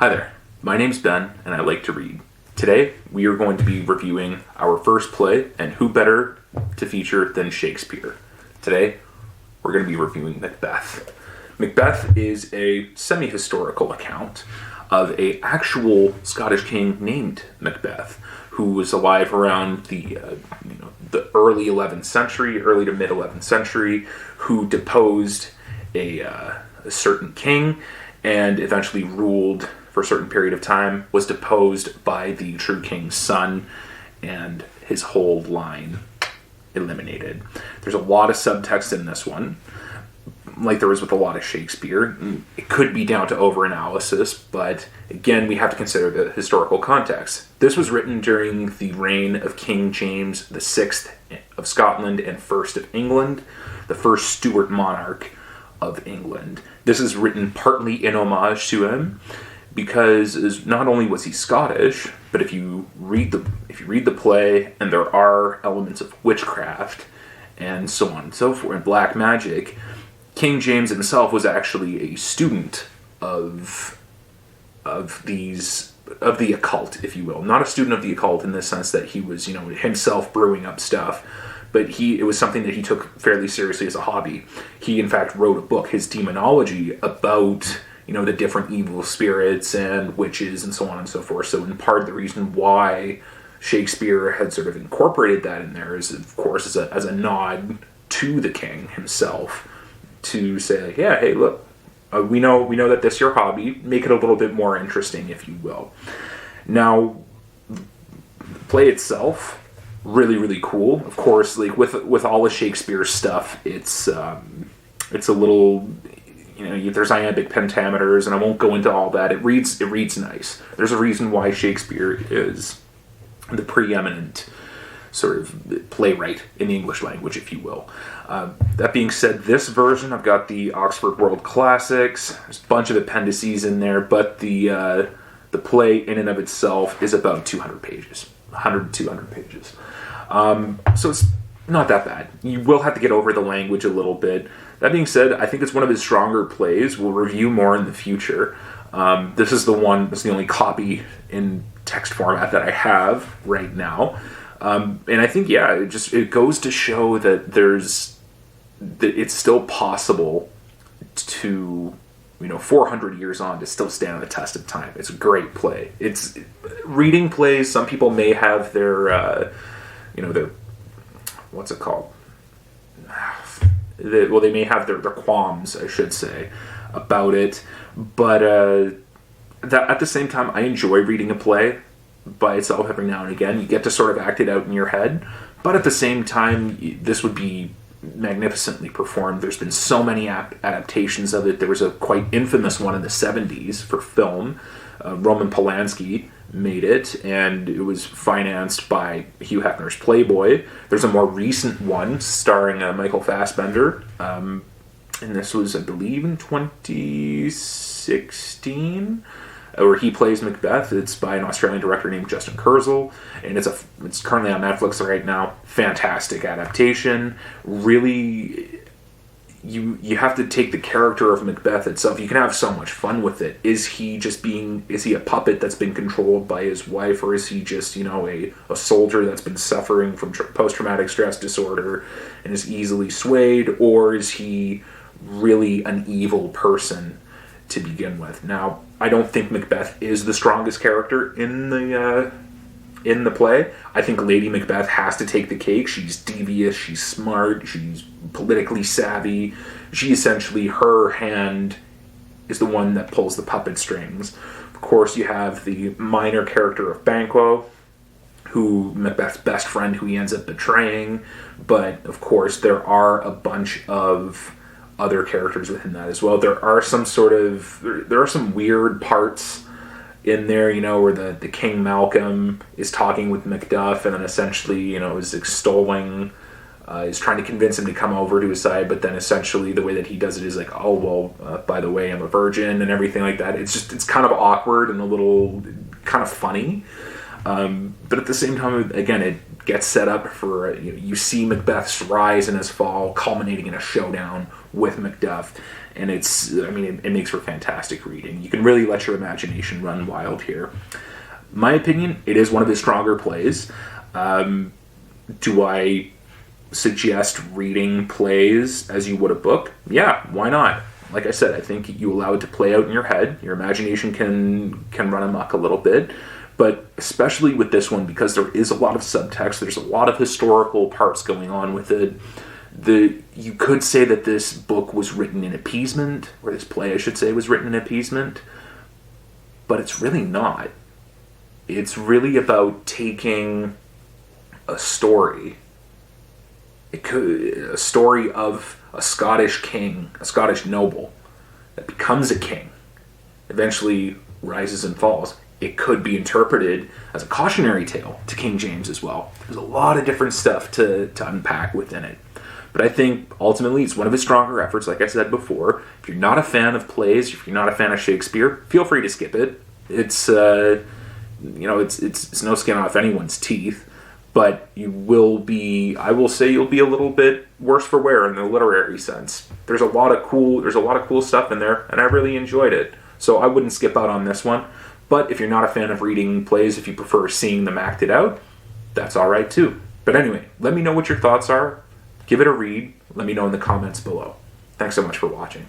Hi there, my name's Ben, and I like to read. Today, we are going to be reviewing our first play, and who better to feature than Shakespeare. Today, we're going to be reviewing Macbeth. Macbeth is a semi-historical account of a actual Scottish king named Macbeth, who was alive around the early 11th century, early to mid 11th century, who deposed a certain king and eventually ruled for a certain period of time, was deposed by the true king's son, and his whole line eliminated. There's a lot of subtext in this one, like there was with a lot of Shakespeare. It could be down to overanalysis, but again, we have to consider the historical context. This was written during the reign of King James VI of Scotland and First of England, the first Stuart monarch of England. This is written partly in homage to him, because not only was he Scottish, but if you read the play, and there are elements of witchcraft and so on and so forth, and black magic, King James himself was actually a student of the occult, if you will. Not a student of the occult in the sense that he was, himself brewing up stuff, but it was something that he took fairly seriously as a hobby. He, in fact, wrote a book, his Demonology, about the different evil spirits and witches and so on and so forth. So in part, the reason why Shakespeare had sort of incorporated that in there is, of course, as a nod to the king himself, to say, like, yeah, hey, look, we know that this is your hobby. Make it a little bit more interesting, if you will. Now, the play itself, really, really cool. Of course, like with all of Shakespeare's stuff, it's a little, there's iambic pentameters, and I won't go into all that. It reads nice. There's a reason why Shakespeare is the preeminent sort of playwright in the English language, if you will. That being said, this version, I've got the Oxford World Classics. There's a bunch of appendices in there, but the play in and of itself is about 200 pages. 100 to 200 pages. So it's not that bad. You will have to get over the language a little bit. That being said, I think it's one of his stronger plays. We'll review more in the future. This is the only copy in text format that I have right now. And I think, it goes to show that it's still possible to, 400 years on, to still stand the test of time. It's a great play. It's reading plays. Some people may have their what's it called? They may have their qualms, I should say, about it. But that at the same time, I enjoy reading a play by itself every now and again. You get to sort of act it out in your head. But at the same time, this would be magnificently performed. There's been so many adaptations of it. There was a quite infamous one in the 70s for film. Roman Polanski made it, and it was financed by Hugh Hefner's Playboy. There's a more recent one starring Michael Fassbender, and this was, I believe, in 2016, where he plays Macbeth. It's by an Australian director named Justin Kurzel, and it's currently on Netflix right now. Fantastic adaptation. Really, you have to take the character of Macbeth itself. You can have so much fun with it. Is he a puppet that's been controlled by his wife, or is he just, a soldier that's been suffering from post-traumatic stress disorder and is easily swayed, or is he really an evil person to begin with? Now, I don't think Macbeth is the strongest character in the play. I think Lady Macbeth has to take the cake. She's devious, she's smart, she's politically savvy. Her hand is the one that pulls the puppet strings. Of course, you have the minor character of Banquo, who Macbeth's best friend, who he ends up betraying. But of course, there are a bunch of other characters within that as well. There are some weird parts in there, where the King Malcolm is talking with Macduff, and then essentially, is extolling, is trying to convince him to come over to his side, but then essentially the way that he does it is like, oh, well, by the way, I'm a virgin, and everything like that. It's kind of awkward and a little kind of funny. But at the same time, again, it gets set up for, you see Macbeth's rise and his fall, culminating in a showdown with Macduff. And it makes for fantastic reading. You can really let your imagination run wild here. My opinion, it is one of his stronger plays. Do I suggest reading plays as you would a book? Yeah, why not? Like I said, I think you allow it to play out in your head. Your imagination can run amok a little bit. But especially with this one, because there is a lot of subtext, there's a lot of historical parts going on with it. You could say that this book was written in appeasement, or this play, I should say, was written in appeasement. But it's really not. It's really about taking a story. A story of a Scottish king, a Scottish noble, that becomes a king, eventually rises and falls. It could be interpreted as a cautionary tale to King James as well. There's a lot of different stuff to unpack within it. But I think ultimately it's one of his stronger efforts, like I said before. If you're not a fan of plays, if you're not a fan of Shakespeare, feel free to skip it. It's it's no skin off anyone's teeth, but I will say you'll be a little bit worse for wear in the literary sense. There's a lot of cool stuff in there, and I really enjoyed it. So I wouldn't skip out on this one. But if you're not a fan of reading plays, if you prefer seeing them acted out, that's all right too. But anyway, let me know what your thoughts are. Give it a read. Let me know in the comments below. Thanks so much for watching.